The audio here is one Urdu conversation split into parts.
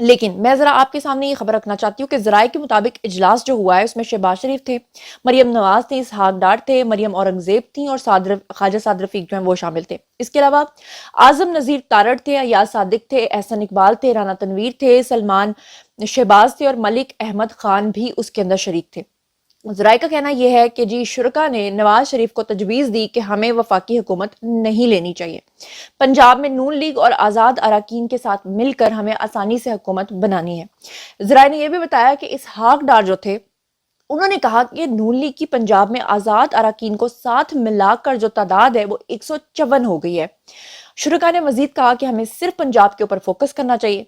لیکن میں ذرا آپ کے سامنے یہ خبر رکھنا چاہتی ہوں کہ ذرائع کے مطابق اجلاس جو ہوا ہے اس میں شہباز شریف تھے، مریم نواز تھے، اسحاق ڈار تھے، مریم اورنگزیب تھیں اور خواجہ سعد رفیق جو ہیں وہ شامل تھے۔ اس کے علاوہ اعظم نذیر تارڑ تھے، ایاز صادق تھے، احسن اقبال تھے، رانا تنویر تھے، سلمان شہباز تھے اور ملک احمد خان بھی اس کے اندر شریک تھے۔ ذرائع کا کہنا یہ ہے کہ شرکا نے نواز شریف کو تجویز دی کہ ہمیں وفاقی حکومت نہیں لینی چاہیے، پنجاب میں نون لیگ اور آزاد اراکین کے ساتھ مل کر ہمیں آسانی سے حکومت بنانی ہے۔ ذرائع نے یہ بھی بتایا کہ اسحاق ڈار جو تھے انہوں نے کہا کہ نون لیگ کی پنجاب میں آزاد اراکین کو ساتھ ملا کر جو تعداد ہے وہ 154 ہو گئی ہے۔ شرکا نے مزید کہا کہ ہمیں صرف پنجاب کے اوپر فوکس کرنا چاہیے۔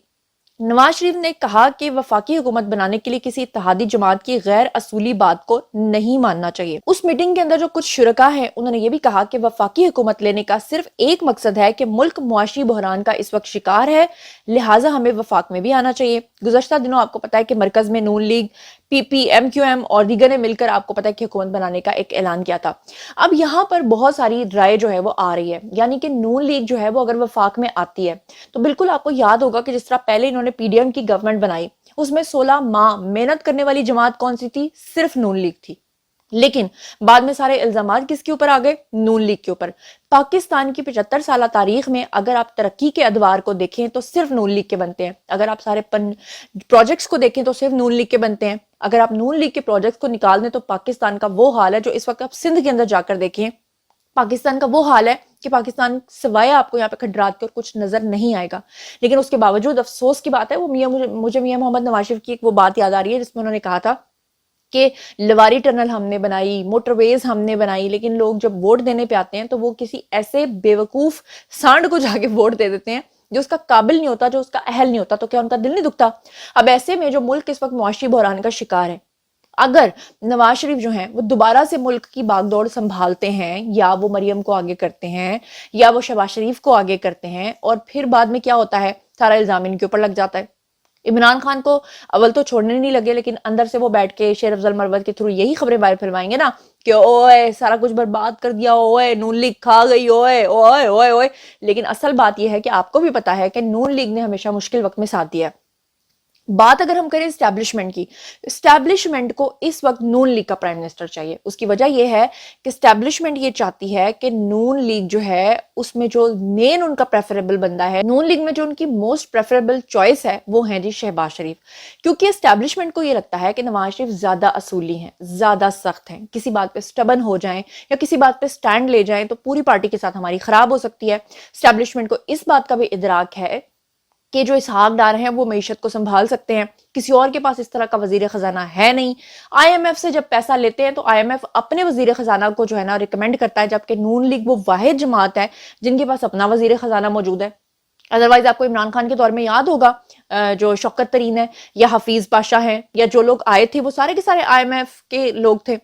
نواز شریف نے کہا کہ وفاقی حکومت بنانے کے لیے کسی اتحادی جماعت کی غیر اصولی بات کو نہیں ماننا چاہیے۔ اس میٹنگ کے اندر جو کچھ شرکا ہیں انہوں نے یہ بھی کہا کہ وفاقی حکومت لینے کا صرف ایک مقصد ہے کہ ملک معاشی بحران کا اس وقت شکار ہے، لہٰذا ہمیں وفاق میں بھی آنا چاہیے۔ گزشتہ دنوں آپ کو پتا ہے کہ مرکز میں نون لیگ، پی پی، ایم کیو ایم اور دیگر نے مل کر آپ کو پتا ہے کہ حکومت بنانے کا ایک اعلان کیا تھا۔ اب یہاں پر بہت ساری رائے جو ہے وہ آ رہی ہے، یعنی کہ نون لیگ جو ہے وہ اگر وفاق میں آتی ہے تو بالکل آپ کو یاد ہوگا کہ جس طرح پہلے انہوں نے پی ڈی ایم کی گورنمنٹ بنائی اس میں 16 ماہ محنت کرنے والی جماعت کون سی تھی؟ صرف نون لیگ تھی۔ لیکن بعد میں سارے الزامات کس کے اوپر آ گئے؟ نون لیگ کے اوپر۔ پاکستان کی 75 سالہ تاریخ میں اگر آپ ترقی کے ادوار کو دیکھیں تو صرف نون لیگ کے بنتے ہیں، اگر آپ سارے پروجیکٹس کو دیکھیں تو صرف نون لیگ کے بنتے ہیں۔ اگر آپ نون لیگ کے پروجیکٹس کو نکال دیں تو پاکستان کا وہ حال ہے جو اس وقت آپ سندھ کے اندر جا کر دیکھیں، پاکستان کا وہ حال ہے کہ پاکستان سوائے آپ کو یہاں پہ کھنڈرات کے اور کچھ نظر نہیں آئے گا۔ لیکن اس کے باوجود افسوس کی بات ہے وہ مجھے میاں محمد نواز شریف کی ایک وہ بات یاد آ رہی ہے جس میں انہوں نے کہا تھا کہ لواری ٹنل ہم نے بنائی، موٹر ویز ہم نے بنائی، لیکن لوگ جب ووٹ دینے پہ آتے ہیں تو وہ کسی ایسے بیوقوف سانڈ کو جا کے ووٹ دے دیتے ہیں جو اس کا قابل نہیں ہوتا، جو اس کا اہل نہیں ہوتا، تو کیا ان کا دل نہیں دکھتا؟ اب ایسے میں جو ملک اس وقت معاشی بحران کا شکار ہے، اگر نواز شریف جو ہیں وہ دوبارہ سے ملک کی باغ دوڑ سنبھالتے ہیں، یا وہ مریم کو آگے کرتے ہیں یا وہ شہباز شریف کو آگے کرتے ہیں، اور پھر بعد میں کیا ہوتا ہے؟ سارا الزام ان کے اوپر لگ جاتا ہے۔ عمران خان کو اول تو چھوڑنے نہیں لگے، لیکن اندر سے وہ بیٹھ کے شیر افضل مروت کے تھرو یہی خبریں باہر پھیلوائیں گے نا کہ اوئے سارا کچھ برباد کر دیا، اوئے نون لیگ کھا گئی، اوئے اوئے اوئے اوئے۔ لیکن اصل بات یہ ہے کہ آپ کو بھی پتا ہے کہ نون لیگ نے ہمیشہ مشکل وقت میں ساتھ دیا ہے۔ بات اگر ہم کریں اسٹیبلشمنٹ کی، اسٹیبلشمنٹ کو اس وقت نون لیگ کا پرائم منسٹر چاہیے۔ اس کی وجہ یہ ہے کہ اسٹیبلشمنٹ یہ چاہتی ہے کہ نون لیگ جو ہے اس میں جو مین ان کا پریفریبل بندہ ہے، نون لیگ میں جو ان کی موسٹ پریفریبل چوائس ہے وہ ہیں شہباز شریف، کیونکہ اسٹیبلشمنٹ کو یہ لگتا ہے کہ نواز شریف زیادہ اصولی ہیں، زیادہ سخت ہیں، کسی بات پہ سٹبن ہو جائیں یا کسی بات پہ سٹینڈ لے جائیں تو پوری پارٹی کے ساتھ ہماری خراب ہو سکتی ہے۔ اسٹیبلشمنٹ کو اس بات کا بھی ادراک ہے کہ جو اسحاق ڈار ہیں وہ معیشت کو سنبھال سکتے ہیں، کسی اور کے پاس اس طرح کا وزیر خزانہ ہے نہیں۔ آئی ایم ایف سے جب پیسہ لیتے ہیں تو آئی ایم ایف اپنے وزیر خزانہ کو جو ہے نا ریکمینڈ کرتا ہے، جبکہ نون لیگ وہ واحد جماعت ہے جن کے پاس اپنا وزیر خزانہ موجود ہے۔ ادروائز آپ کو عمران خان کے دور میں یاد ہوگا جو شوکت ترین ہے یا حفیظ پاشا ہیں یا جو لوگ آئے تھے وہ سارے کے سارے آئی ایم ایف کے لوگ تھے۔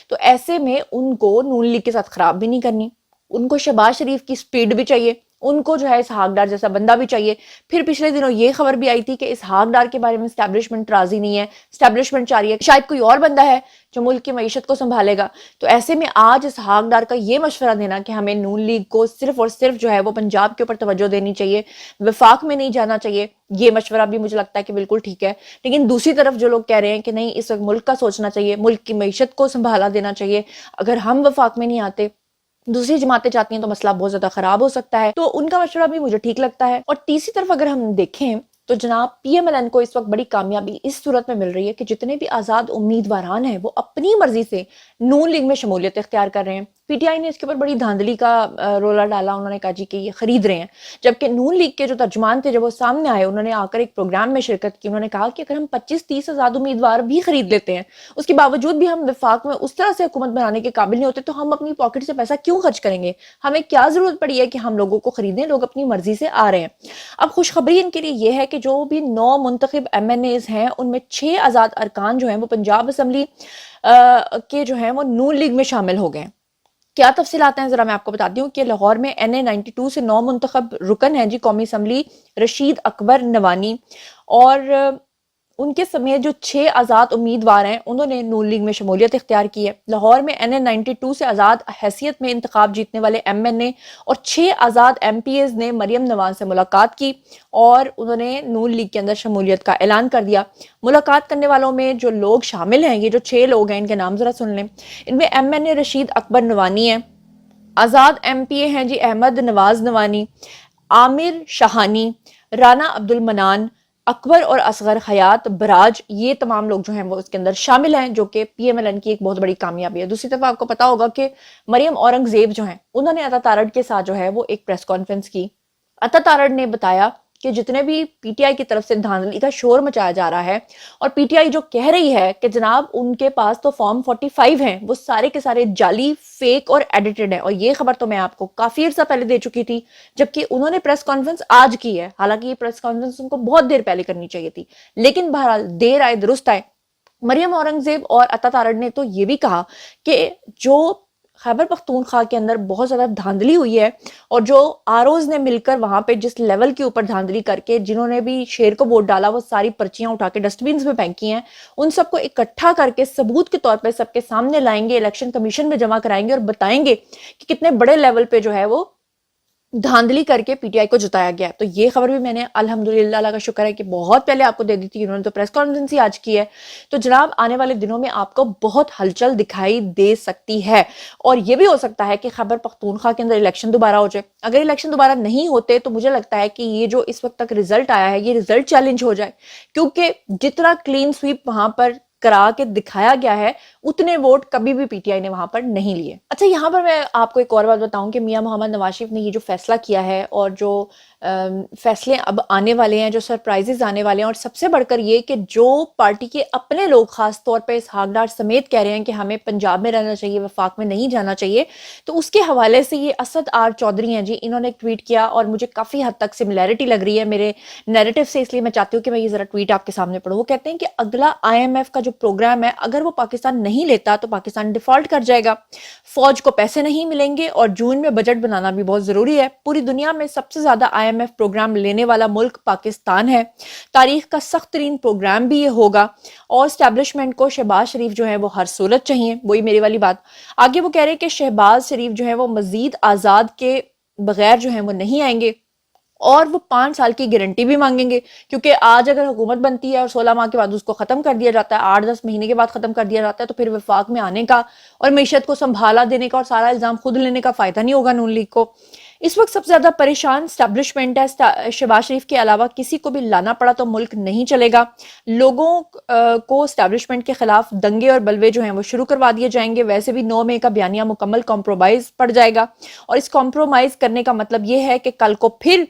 تو ایسے میں ان کو نون لیگ کے ساتھ خراب بھی نہیں کرنی، ان کو شہباز شریف کی سپیڈ بھی چاہیے، ان کو جو ہے اسحاق ڈار جیسا بندہ بھی چاہیے۔ پھر پچھلے دنوں یہ خبر بھی آئی تھی کہ اسحاق ڈار کے بارے میں اسٹیبلشمنٹ راضی نہیں ہے، اسٹیبلشمنٹ چاہ رہی ہے شاید کوئی اور بندہ ہے جو ملک کی معیشت کو سنبھالے گا۔ تو ایسے میں آج اسحاق ڈار کا یہ مشورہ دینا کہ ہمیں نون لیگ کو صرف اور صرف جو ہے وہ پنجاب کے اوپر توجہ دینی چاہیے، وفاق میں نہیں جانا چاہیے، یہ مشورہ بھی مجھے لگتا ہے کہ بالکل ٹھیک ہے۔ لیکن دوسری طرف جو لوگ کہہ رہے ہیں کہ نہیں اس وقت ملک کا سوچنا چاہیے، ملک کی معیشت کو سنبھالا دینا چاہیے، اگر ہم وفاق میں نہیں آتے دوسری جماعتیں چاہتی ہیں تو مسئلہ بہت زیادہ خراب ہو سکتا ہے، تو ان کا مشورہ بھی مجھے ٹھیک لگتا ہے۔ اور تیسری طرف اگر ہم دیکھیں تو جناب پی ایم ایل این کو اس وقت بڑی کامیابی اس صورت میں مل رہی ہے کہ جتنے بھی آزاد امیدواران ہیں وہ اپنی مرضی سے نون لیگ میں شمولیت اختیار کر رہے ہیں۔ پی ٹی آئی نے اس کے اوپر بڑی دھاندلی کا رولا ڈالا، انہوں نے کہا جی کہ یہ خرید رہے ہیں، جبکہ نون لیگ کے جو ترجمان تھے جب وہ سامنے آئے انہوں نے آ کر ایک پروگرام میں شرکت کی، انہوں نے کہا کہ اگر ہم 25-30 آزاد امیدوار بھی خرید لیتے ہیں اس کے باوجود بھی ہم وفاق میں اس طرح سے حکومت بنانے کے قابل نہیں ہوتے تو ہم اپنی پاکٹ سے پیسہ کیوں خرچ کریں گے، ہمیں کیا ضرورت پڑی ہے کہ ہم لوگوں کو خریدیں، لوگ اپنی مرضی سے آ رہے ہیں۔ اب خوشخبری ان کے لیے یہ ہے کہ جو بھی 9 منتخب ایم این ایز ہیں ان میں 6 آزاد ارکان جو ہیں وہ پنجاب اسمبلی کے جو ہیں وہ نون لیگ میں شامل ہو گئے ہیں۔ کیا تفصیلات ہیں ذرا میں آپ کو بتاتی ہوں کہ لاہور میں این اے 92 سے 9 منتخب رکن ہیں قومی اسمبلی، رشید اکبر نوانی، اور ان کے سمیت جو 6 آزاد امیدوار ہیں انہوں نے نون لیگ میں شمولیت اختیار کی ہے۔ لاہور میں NN92 سے آزاد حیثیت میں انتخاب جیتنے والے MNA اور 6 آزاد MPs نے مریم نواز سے ملاقات کی اور انہوں نے نون لیگ کے اندر شمولیت کا اعلان کر دیا۔ ملاقات کرنے والوں میں جو لوگ شامل ہیں، یہ جو 6 لوگ ہیں، ان کے نام ذرا سن لیں۔ ان میں MNA رشید اکبر نوانی ہیں، آزاد MPA ہیں جی احمد نواز نوانی، عامر شاہانی، رانا عبد المنان، اکبر اور اصغر حیات براج، یہ تمام لوگ جو ہیں وہ اس کے اندر شامل ہیں، جو کہ PMLN کی ایک بہت بڑی کامیابی ہے۔ دوسری طرف آپ کو پتا ہوگا کہ مریم اورنگزیب جو ہیں انہوں نے عطا تارڑ کے ساتھ جو ہے وہ ایک پریس کانفرنس کی۔ عطا تارڑ نے بتایا کہ جتنے بھی PTI کی طرف سے دھاندلی کا شور مچایا جا رہا ہے، اور PTI جو کہہ رہی ہے کہ جناب ان کے پاس تو فارم 45 ہیں، وہ سارے کے سارے جعلی، فیک اور ایڈیٹڈ ہیں، اور یہ خبر تو میں آپ کو کافی عرصہ پہلے دے چکی تھی، جبکہ انہوں نے پریس کانفرنس آج کی ہے۔ حالانکہ یہ پریس کانفرنس ان کو بہت دیر پہلے کرنی چاہیے تھی، لیکن بہرحال دیر آئے درست آئے۔ مریم اورنگزیب اور عطا تارڑ نے تو یہ بھی کہا کہ جو خیبر پختونخوا کے اندر بہت زیادہ دھاندلی ہوئی ہے، اور جو آروز نے مل کر وہاں پہ جس لیول کے اوپر دھاندلی کر کے جنہوں نے بھی شیر کو ووٹ ڈالا وہ ساری پرچیاں اٹھا کے ڈسٹ بینز میں پھینکی ہیں، ان سب کو اکٹھا کر کے ثبوت کے طور پہ سب کے سامنے لائیں گے، الیکشن کمیشن میں جمع کرائیں گے اور بتائیں گے کہ کتنے بڑے لیول پہ جو ہے وہ دھاندلی کر کے PTI کو جتایا گیا۔ تو یہ خبر بھی میں نے الحمدللہ اللہ کا شکر ہے کہ بہت پہلے آپ کو دے دی تھی، انہوں نے تو پریس کانفرنس ہی آج کی ہے۔ تو جناب آنے والے دنوں میں آپ کو بہت ہلچل دکھائی دے سکتی ہے، اور یہ بھی ہو سکتا ہے کہ خیبر پختونخوا کے اندر الیکشن دوبارہ ہو جائے۔ اگر الیکشن دوبارہ نہیں ہوتے تو مجھے لگتا ہے کہ یہ جو اس وقت تک رزلٹ آیا ہے یہ رزلٹ چیلنج ہو جائے، کیونکہ جتنا کلین سویپ وہاں پر کرا کے دکھایا گیا ہے اتنے ووٹ کبھی بھی PTI نے وہاں پر نہیں لیے۔ اچھا، یہاں پر میں آپ کو ایک اور بات بتاؤں کہ میاں محمد نواز شریف نے یہ جو فیصلہ کیا ہے، اور جو فیصلے اب آنے والے ہیں، جو سرپرائزز آنے والے ہیں، اور سب سے بڑھ کر یہ کہ جو پارٹی کے اپنے لوگ خاص طور پہ اسحاق ڈار سمیت کہہ رہے ہیں کہ ہمیں پنجاب میں رہنا چاہیے، وفاق میں نہیں جانا چاہیے، تو اس کے حوالے سے یہ اسد آر چودھری ہیں جی، انہوں نے ایک ٹویٹ کیا اور مجھے کافی حد تک سملیرٹی لگ رہی ہے میرے نیریٹو سے، اس لیے میں چاہتی ہوں کہ میں یہ ذرا ٹویٹ آپ کے سامنے پڑھوں۔ وہ کہتے ہیں کہ اگلا IMF کا جو پروگرام ہے اگر وہ پاکستان نہیں لیتا تو پاکستان ڈیفالٹ کر جائے گا، فوج کو پیسے نہیں ملیں گے، اور جون میں بجٹ بنانا بھی بہت ضروری ہے۔ پوری دنیا میں سب سے زیادہ IMF پروگرام لینے والا ملک پاکستان ہے، تاریخ کا سخت ترین پروگرام بھی یہ ہوگا، اور اسٹیبلشمنٹ کو شہباز شریف جو ہے وہ ہر صورت چاہیے، وہی میری والی بات۔ آگے وہ کہہ رہے ہیں کہ شہباز شریف جو ہے وہ مزید آزاد کے بغیر جو ہے وہ نہیں آئیں گے، اور وہ 5 سال کی گارنٹی بھی مانگیں گے، کیونکہ آج اگر حکومت بنتی ہے اور 16 ماہ کے بعد اس کو ختم کر دیا جاتا ہے، 8-10 مہینے کے بعد ختم کر دیا جاتا ہے، تو پھر وفاق میں آنے کا اور معیشت کو سنبھالا دینے کا اور سارا الزام خود لینے کا فائدہ نہیں ہوگا نون لیگ کو۔ اس وقت سب سے زیادہ پریشان اسٹیبلشمنٹ ہے، شہباز شریف کے علاوہ کسی کو بھی لانا پڑا تو ملک نہیں چلے گا۔ لوگوں کو اسٹیبلشمنٹ کے خلاف دنگے اور بلوے جو ہیں وہ شروع کروا دیے جائیں گے۔ ویسے بھی 9 مئی کا بیانیہ مکمل کمپرومائز پڑ جائے گا، اور اس کمپرومائز کرنے کا مطلب یہ ہے کہ کل کو پھر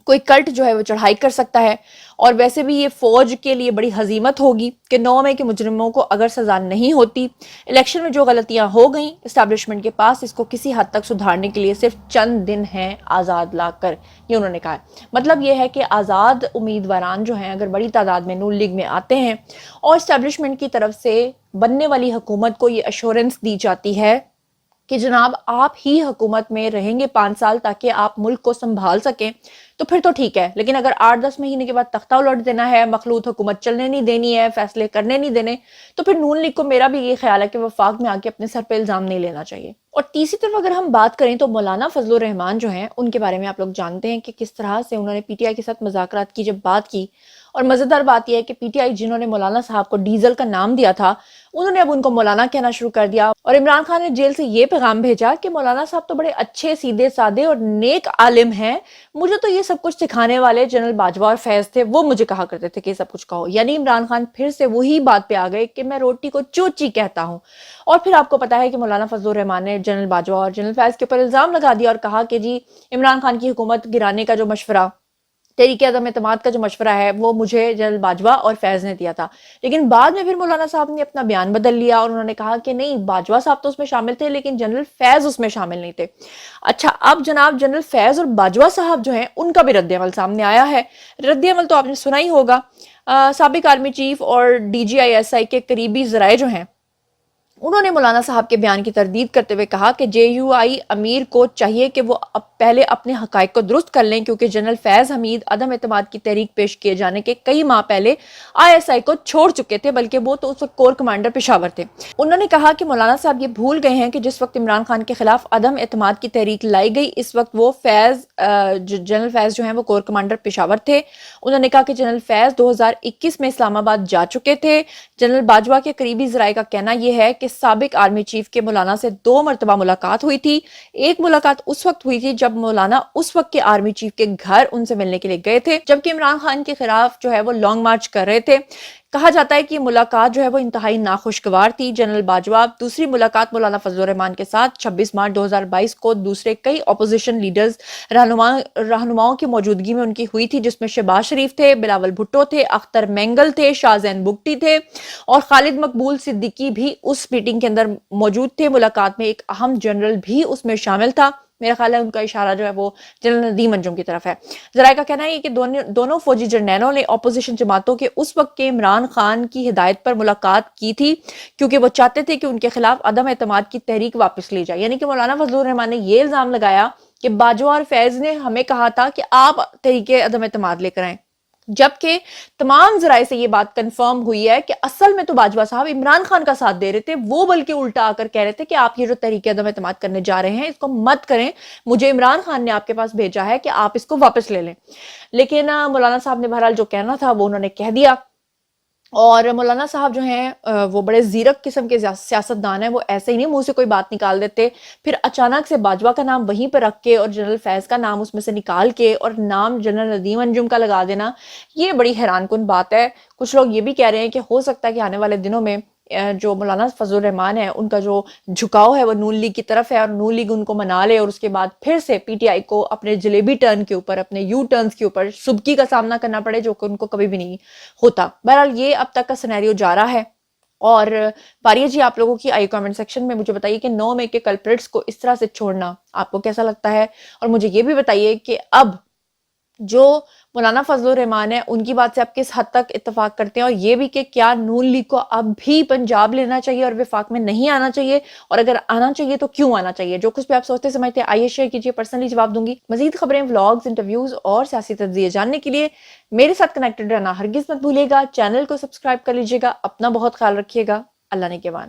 کوئی کلٹ جو ہے وہ چڑھائی کر سکتا ہے، اور ویسے بھی یہ فوج کے لیے بڑی ہزیمت ہوگی کہ 9 مئی کے مجرموں کو اگر سزا نہیں ہوتی، الیکشن میں جو غلطیاں ہو گئیں اسٹیبلشمنٹ کے پاس اس کو کسی حد تک سدھارنے کے لیے صرف چند دن ہیں آزاد لا کر، یہ انہوں نے کہا ہے۔ مطلب یہ ہے کہ آزاد امیدواران جو ہیں اگر بڑی تعداد میں نون لیگ میں آتے ہیں اور اسٹیبلشمنٹ کی طرف سے بننے والی حکومت کو یہ ایشورنس دی جاتی ہے کہ جناب آپ ہی حکومت میں رہیں گے 5 سال تاکہ آپ ملک کو سنبھال سکیں، تو پھر تو ٹھیک ہے۔ لیکن اگر 8-10 مہینے کے بعد تختہ الٹ دینا ہے، مخلوط حکومت چلنے نہیں دینی ہے، فیصلے کرنے نہیں دینے، تو پھر نون لیگ کو میرا بھی یہ خیال ہے کہ وفاق میں آ کے اپنے سر پہ الزام نہیں لینا چاہیے۔ اور تیسری طرف اگر ہم بات کریں تو مولانا فضل الرحمان جو ہیں ان کے بارے میں آپ لوگ جانتے ہیں کہ کس طرح سے انہوں نے PTI کے ساتھ مذاکرات کی جب بات کی، اور مزیدار بات یہ ہے کہ PTI جنہوں نے مولانا صاحب کو ڈیزل کا نام دیا تھا انہوں نے اب ان کو مولانا کہنا شروع کر دیا، اور عمران خان نے جیل سے یہ پیغام بھیجا کہ مولانا صاحب تو بڑے اچھے سیدھے سادے اور نیک عالم ہیں، مجھے تو یہ سب کچھ سکھانے والے جنرل باجوہ اور فیض تھے، وہ مجھے کہا کرتے تھے کہ یہ سب کچھ کہو۔ یعنی عمران خان پھر سے وہی بات پہ آ گئے کہ میں روٹی کو چوچی کہتا ہوں۔ اور پھر آپ کو پتا ہے کہ مولانا فضل الرحمان نے جنرل باجوہ اور جنرل فیض کے اوپر الزام لگا دیا اور کہا کہ جی عمران خان کی حکومت گرانے کا جو مشورہ، تحریک عدم اعتماد کا جو مشورہ ہے وہ مجھے جنرل باجوہ اور فیض نے دیا تھا۔ لیکن بعد میں پھر مولانا صاحب نے اپنا بیان بدل لیا اور انہوں نے کہا کہ نہیں، باجوہ صاحب تو اس میں شامل تھے لیکن جنرل فیض اس میں شامل نہیں تھے۔ اچھا، اب جناب جنرل فیض اور باجوہ صاحب جو ہیں ان کا بھی رد عمل سامنے آیا ہے۔ رد عمل تو آپ نے سنا ہی ہوگا۔ سابق آرمی چیف اور DGI SI کے قریبی ذرائع جو ہیں انہوں نے مولانا صاحب کے بیان کی تردید کرتے ہوئے کہا کہ JUI امیر کو چاہیے کہ وہ پہلے اپنے حقائق کو درست کر لیں، کیونکہ جنرل فیض حمید عدم اعتماد کی تحریک پیش کیے جانے کے کئی ماہ پہلے ISI کو چھوڑ چکے تھے، بلکہ وہ تو اس وقت کور کمانڈر پشاور تھے۔ انہوں نے کہا کہ مولانا صاحب یہ بھول گئے ہیں کہ جس وقت عمران خان کے خلاف عدم اعتماد کی تحریک لائی گئی، اس وقت وہ جنرل فیض جو ہیں وہ کور کمانڈر پشاور تھے۔ انہوں نے کہا کہ جنرل فیض 2021 میں اسلام آباد جا چکے تھے۔ جنرل باجوہ کے قریبی ذرائع کا کہنا یہ ہے کہ سابق آرمی چیف کے مولانا سے 2 مرتبہ ملاقات ہوئی تھی۔ ایک ملاقات اس وقت ہوئی تھی جب مولانا اس وقت کے آرمی چیف کے گھر ان سے ملنے کے لیے گئے تھے، جبکہ عمران خان کے خلاف جو ہے وہ لانگ مارچ کر رہے تھے۔ کہا جاتا ہے کہ یہ ملاقات جو ہے وہ انتہائی ناخوشگوار تھی۔ جنرل باجوہ دوسری ملاقات مولانا فضل الرحمان کے ساتھ 26 مارچ 2022 کو دوسرے کئی اپوزیشن لیڈرز رہنماؤں کی موجودگی میں ان کی ہوئی تھی، جس میں شہباز شریف تھے، بلاول بھٹو تھے، اختر مینگل تھے، شاہ زین بگٹی تھے اور خالد مقبول صدیقی بھی اس میٹنگ کے اندر موجود تھے۔ ملاقات میں ایک اہم جنرل بھی اس میں شامل تھا۔ میرا خیال ہے ان کا اشارہ جو ہے وہ جنرل ندیم انجم کی طرف ہے۔ ذرائع کا کہنا ہے کہ دونوں فوجی جرنیلوں نے اپوزیشن جماعتوں کے اس وقت کے عمران خان کی ہدایت پر ملاقات کی تھی، کیونکہ وہ چاہتے تھے کہ ان کے خلاف عدم اعتماد کی تحریک واپس لی جائے۔ یعنی کہ مولانا فضل الرحمان نے یہ الزام لگایا کہ باجوہ اور فیض نے ہمیں کہا تھا کہ آپ تحریک عدم اعتماد لے کر آئیں، جبکہ تمام ذرائع سے یہ بات کنفرم ہوئی ہے کہ اصل میں تو باجوہ صاحب عمران خان کا ساتھ دے رہے تھے، وہ بلکہ الٹا آ کر کہہ رہے تھے کہ آپ یہ جو تحریک عدم اعتماد کرنے جا رہے ہیں اس کو مت کریں، مجھے عمران خان نے آپ کے پاس بھیجا ہے کہ آپ اس کو واپس لے لیں۔ لیکن مولانا صاحب نے بہرحال جو کہنا تھا وہ انہوں نے کہہ دیا، اور مولانا صاحب جو ہیں وہ بڑے زیرک قسم کے سیاستدان ہیں، وہ ایسے ہی نہیں منہ سے کوئی بات نکال دیتے، پھر اچانک سے باجوہ کا نام وہیں پہ رکھ کے اور جنرل فیض کا نام اس میں سے نکال کے اور نام جنرل ندیم انجم کا لگا دینا، یہ بڑی حیران کن بات ہے۔ کچھ لوگ یہ بھی کہہ رہے ہیں کہ ہو سکتا ہے کہ آنے والے دنوں میں جو مولانا فضل الرحمان ہے ان کا جو جھکاؤ ہے وہ نون لیگ کی طرف ہے، اور نون لیگ ان کو منا لے اور اس کے بعد پھر سے PTI کو اپنے جلیبی ٹرن کے اوپر، اپنے یو ٹرنز کے اوپر سبکی کا سامنا کرنا پڑے، جو کہ ان کو کبھی بھی نہیں ہوتا۔ بہرحال یہ اب تک کا سینیریو جا رہا ہے، اور پاریہ جی آپ لوگوں کی آئی کامنٹ سیکشن میں مجھے بتائیے کہ 9 مئی کے کلپریٹس کو اس طرح سے چھوڑنا آپ کو کیسا لگتا ہے، اور مجھے یہ بھی بتائیے کہ اب جو مولانا فضل الرحمان ہے ان کی بات سے آپ کس حد تک اتفاق کرتے ہیں، اور یہ بھی کہ کیا نون لیگ کو اب بھی پنجاب لینا چاہیے اور وفاق میں نہیں آنا چاہیے، اور اگر آنا چاہیے تو کیوں آنا چاہیے؟ جو کچھ بھی آپ سوچتے سمجھتے ہیں آئیے شیئر کیجیے، پرسنلی جواب دوں گی۔ مزید خبریں، ولاگز، انٹرویوز اور سیاسی تجزیے جاننے کے لیے میرے ساتھ کنیکٹڈ رہنا ہرگز مت بھولیے گا۔ چینل کو سبسکرائب کر لیجیے گا۔ اپنا بہت خیال رکھیے گا۔ اللہ نگہبان۔